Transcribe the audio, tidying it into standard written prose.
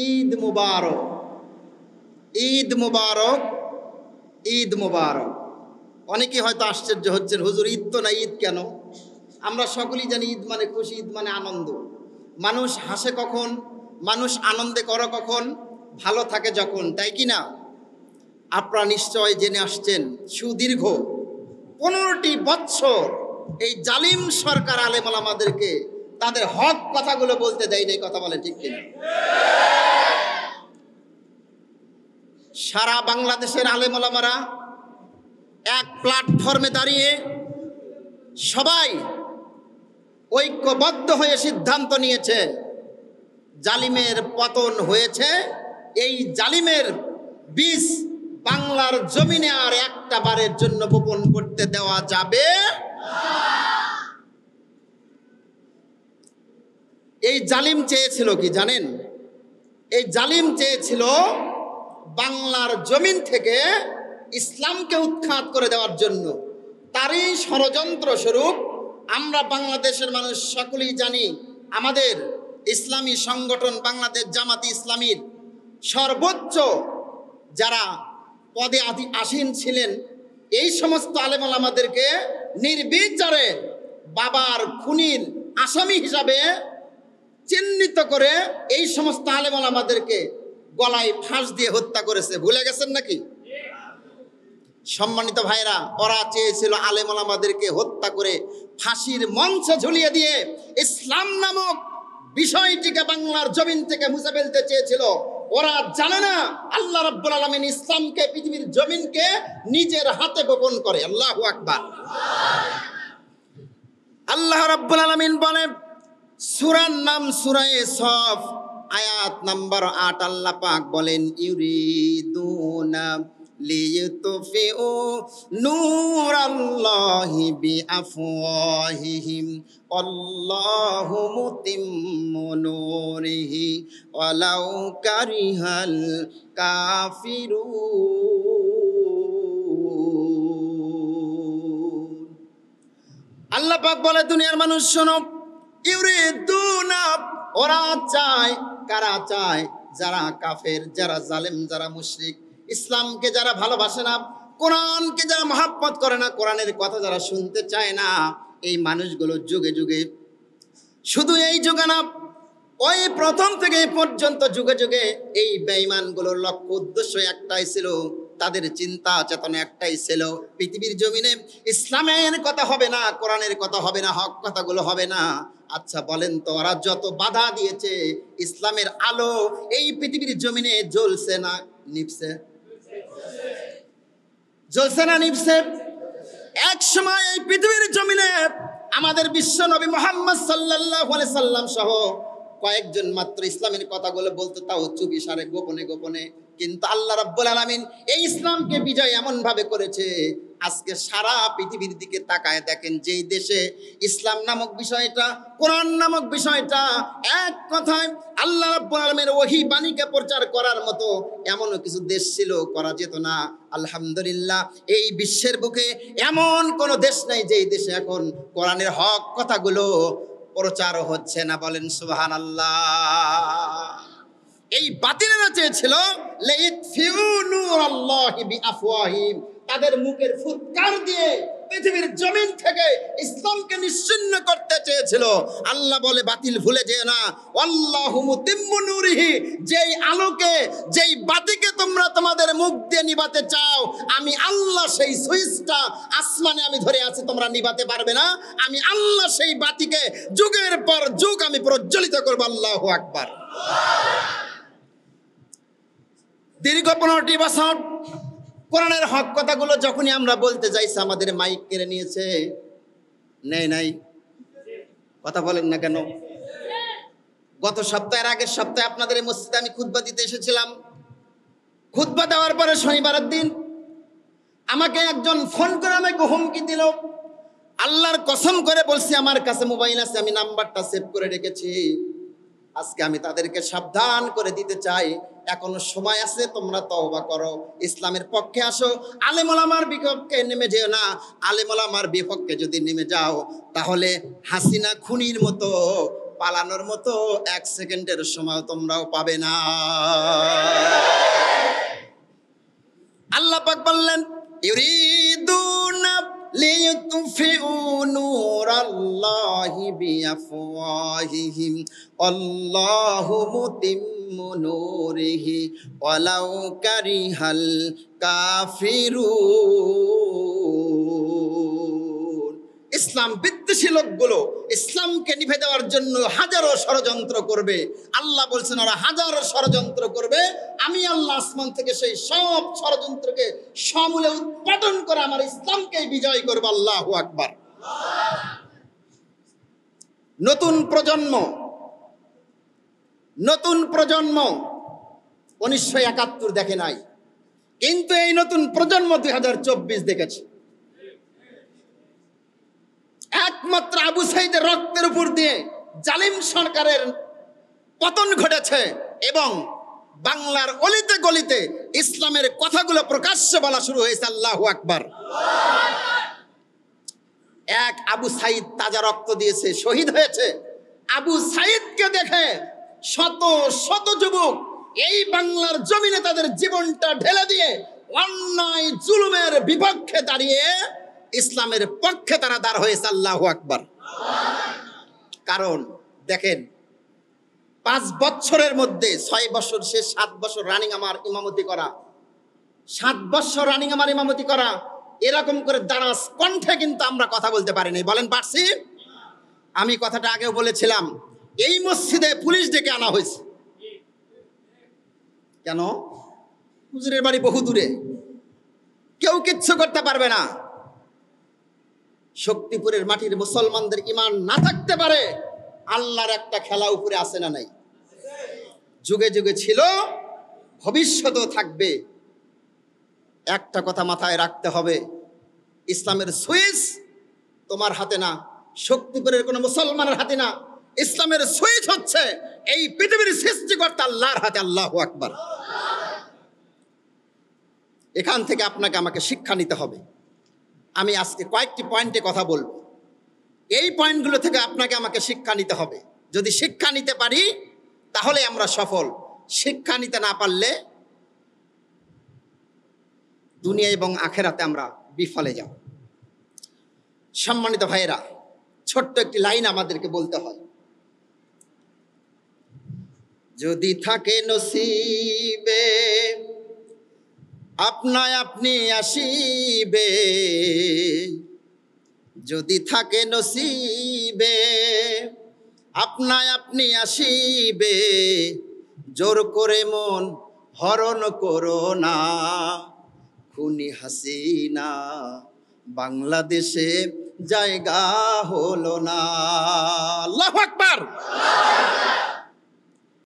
ঈদ মুবারক, ঈদ মুবারক, ঈদ মুবারক। অনেকেই হয়তো আশ্চর্য হচ্ছেন, হুজুর ঈদ তো না, ঈদ কেন? আমরা সকলেই জানি ঈদ মানে খুশি, ঈদ মানে আনন্দ। মানুষ হাসে কখন, মানুষ আনন্দে করে কখন, ভালো থাকে যখন, তাই কি না? আপনারা নিশ্চয় জেনে আসছেন, সুদীর্ঘ 15টি বৎসর এই জালিম সরকার আলেম ওলামাদেরকে তাদের হক কথাগুলো বলতে দেয় নাই। কথা বলে ঠিক কিনা? সারা বাংলাদেশের আলেম ওলামারা এক প্ল্যাটফর্মে দাঁড়িয়ে সবাই ঐক্যবদ্ধ হয়ে সিদ্ধান্ত নিয়েছে, জালিমের পতন হয়েছে। এই জালিমের বীজ বাংলার জমিনে আর একটা বারের জন্য বপন করতে দেওয়া যাবে। এই জালিম চেয়েছিল কি জানেন? এই জালিম চেয়েছিল বাংলার জমিন থেকে ইসলামকে উৎখাত করে দেওয়ার জন্য। তারই ষড়যন্ত্র স্বরূপ আমরা বাংলাদেশের মানুষ সকলেই জানি, আমাদের ইসলামী সংগঠন বাংলাদেশ জামাতি ইসলামীর সর্বোচ্চ যারা পদে আসীন ছিলেন, এই সমস্ত আলেম ওলামাদেরকে নির্বিচারে বাবার খুনির আসামি হিসাবে চিহ্নিত করে এই সমস্ত আলেম ওলামাদেরকে গলায় ফাঁস দিয়ে হত্যা করেছে। ভুলে গেছেন নাকি? সম্মানিত ভাইরা, ওরা চেয়েছিল আলেম ওলামাদেরকে হত্যা করে ফাঁসির মঞ্চে ঝুলিয়ে দিয়ে ইসলাম নামক বিষয়টিকে বাংলার জমিন থেকে মুছে ফেলতে চেয়েছিল। ওরা জানে না আল্লাহ রাব্বুল আলামিন ইসলামকে, পৃথিবীর জমিনকে নিজের হাতে বপন করে। আল্লাহু আকবার। আল্লাহ রাব্বুল আলামিন বলেন, সূরার নাম সূরা সফ, আয়াত নাম্বার 8, আল্লাহ পাক বলেন, ইউরিদুনা লিইউতফিউ নূরাল্লাহি বিআফওয়াহিহিম আল্লাহু মুতিম্মু নূরিহি ওয়ালাউ কারিহাল কাফিরুন। আল্লাহ পাক বলে, দুনিয়ার মানুষ শোনো, ইউরিদুনা, ওরা চায়। কারা চায়? যারা কাফের, যারা জালেম, যারা মুশরিক, ইসলামকে যারা ভালোবাসে না, কোরআনকে যারা মহব্বত করে না, কোরআনের কথা যারা শুনতে চায় না, এই মানুষগুলো যুগে যুগে, শুধু এই যুগে না, ওই প্রথম থেকে এই পর্যন্ত যুগে যুগে এই বেঈমানগুলোর লক্ষ্য উদ্দেশ্য একটাই ছিল, তাদের চিন্তা চেতনা একটাই ছিল, পৃথিবীর জমিনে ইসলামের কথা হবে না, কোরআনের কথা হবে না, হক কথাগুলো হবে না। আচ্ছা বলেন তো, ওরা যত বাধা দিয়েছে, ইসলামের আলো এই পৃথিবীর জমিনে জ্বলছে না নিভছে? জ্বলছে না নিভছে? এক সময় এই পৃথিবীর জমিনে আমাদের বিশ্ব নবী মুহাম্মদ সাল্লাল্লাহু আলাইহি সাল্লাম সহ কয়েকজন মাত্র ইসলামের কথাগুলো বলতো, তাও চুপি সারে, গোপনে গোপনে। কিন্তু আল্লাহ রাব্বুল আলামিন এই ইসলামকে বিজয় এমন ভাবে করেছে, আজকে সারা পৃথিবীর দিকে তাকায় দেখেন, যেই দেশে ইসলাম নামক বিষয়টা, কোরআন নামক বিষয়টা, এক কথায় আল্লাহ রাব্বুল আলামিনের ওহী বাণীকে প্রচার করার মতো এমনও কিছু দেশ ছিল, করা যেত না। আলহামদুলিল্লাহ, এই বিশ্বের বুকে এমন কোনো দেশ নাই যেই দেশে এখন কোরআনের হক কথাগুলো প্রচার হচ্ছে না। বলেন সুবহানাল্লাহ। এই বাতিলেরা চেয়েছিল লাইতফিউ নূরাল্লাহি বিআফওয়াহিম, তাদের মুখের ফুৎকার দিয়ে পৃথিবীর জমিন থেকে ইসলামকে নিশ্চিহ্ন করতে চেয়েছিল। আল্লাহ বলে, বাতিল ভুলে যেও না, আল্লাহু মুতিম্মু নূরিহি, যেই আলোকে, যেই বাতিকে তোমরা তোমাদের মুখ দিয়ে নিভাতে চাও, আমি আল্লাহ সেই সুইচটা আসমানে আমি ধরে আছি, তোমরা নিভাতে পারবে না। আমি আল্লাহ সেই বাতিকে যুগের পর যুগ আমি প্রজ্বলিত করব। আল্লাহু আকবার। দীর্ঘ 15টি বছর কোরআনের হক কথাগুলো যখনই আমরা বলতে যাইছি, আমাদের মাইক কেড়ে নিয়েছে। নেই নাই? কথা বলেন না কেন? গত সপ্তাহের আগের সপ্তাহে আপনাদের এই মসজিদে আমি খুতবা দিতে এসেছিলাম। খুতবা দেওয়ার পরে শনিবারের দিন আমাকে একজন ফোন করে আমাকে হুমকি দিল। আল্লাহর কসম করে বলছি, আমার কাছে মোবাইল আছে, আমি নাম্বারটা সেভ করে রেখেছি। আজকে আমি তাদেরকে সাবধান করে দিতে চাই, এখনো সময় আছে, তোমরা তওবা করো, ইসলামের পক্ষে আসো, আলেম ওলামার বিপক্ষে নেমে যেও না। আলেম ওলামার বিপক্ষে যদি নেমে যাও, তাহলে হাসিনা খুনির মতো পালানোর মতো 1 সেকেন্ডের সময় তোমরাও পাবে না। আল্লাহ পাক বললেন ইউরিদুনা লিইউতফিউ নূরাল্লাহি বিআফওয়াহিহিম আল্লাহু মুতিম্মু নূরিহি ওয়ালাউ কারিহাল কাফিরুন। ইসলাম বিদ্বেষী লোকগুলো ইসলামকে নিভে দেওয়ার জন্য হাজারো ষড়যন্ত্র করবে। আল্লাহ বলছেন ওরা হাজারো ষড়যন্ত্র করবে, আমি আল্লাহ আসমান থেকে সেই সব ষড়যন্ত্রকে সমূলে উৎপাদন করে আমার ইসলামকে বিজয় করব। আল্লাহু আকবার। নতুন প্রজন্ম 1971 দেখে নাই, কিন্তু এই নতুন প্রজন্ম 2024 দেখেছে। একমাত্র আবু সাইদের রক্তের উপর দিয়ে জালিম সরকারের পতন ঘটেছে এবং বাংলার অলিতে গলিতে ইসলামের কথাগুলো প্রকাশ্যে বলা শুরু হয়েছে। আল্লাহু আকবার। এক আবু সাইদ তাজা রক্ত দিয়েছে, শহীদ হয়েছে। আবু সাইদকে দেখে শত শত যুবক এই বাংলার জমিনে তাদের জীবনটা ঢেলে দিয়ে অন্যায় জুলুমের বিপক্ষে দাঁড়িয়ে ইসলামের পক্ষে তারা দাঁড় হয়েছে। আল্লাহু আকবার। কারণ দেখেন 5 বছরের মধ্যে 6 বছর সে 7 বছর রানিং আমার ইমামতি করা, 7 বছর রানিং আমার ইমামতি করা, এরকম করে দাঁড়াস কণ্ঠে কিন্তু আমরা কথা বলতে পারিনি। বলেন পারছি? আমি কথাটা আগেও বলেছিলাম, এই মসজিদে পুলিশ ডেকে আনা হয়েছে। কেন? হুজুরের বাড়ি বহু দূরে, কেউ কিচ্ছু করতে পারবে না। শক্তিপুরের মাটির মুসলমানদের ঈমান না থাকতে পারে, আল্লাহর একটা খেলা উপরে আছে না নাই? যুগে যুগে ছিল, ভবিষ্যতেও থাকবে। একটা কথা মাথায় রাখতে হবে, ইসলামের সুইচ তোমার হাতে না, শক্তিপুরের কোনো মুসলমানের হাতে না। ইসলামের সুইচ হচ্ছে এই পৃথিবীর সৃষ্টিকর্তা আল্লাহর হাতে। আল্লাহু আকবার। এখান থেকে আপনাকে আমাকে শিক্ষা নিতে হবে। আমি আজকে কয়েকটি পয়েন্টে কথা বলবো, এই পয়েন্টগুলো থেকে আপনাকে আমাকে শিক্ষা নিতে হবে। যদি শিক্ষা নিতে পারি তাহলে আমরা সফল, শিক্ষা নিতে না পারলে দুনিয়া এবং আখেরাতে আমরা বিফলে যাব। সম্মানিত ভাইয়েরা, ছোট্ট একটি লাইন আমাদেরকে বলতে হয়, যদি থাকে নসিবে আপনায় আপনি আসিবে, যদি থাকে নসিবে আপনায় আপনি আসিবে, জোর করে মন হরণ করো না, খুনি হাসিনা বাংলাদেশে জায়গা হলো না। আল্লাহু আকবার।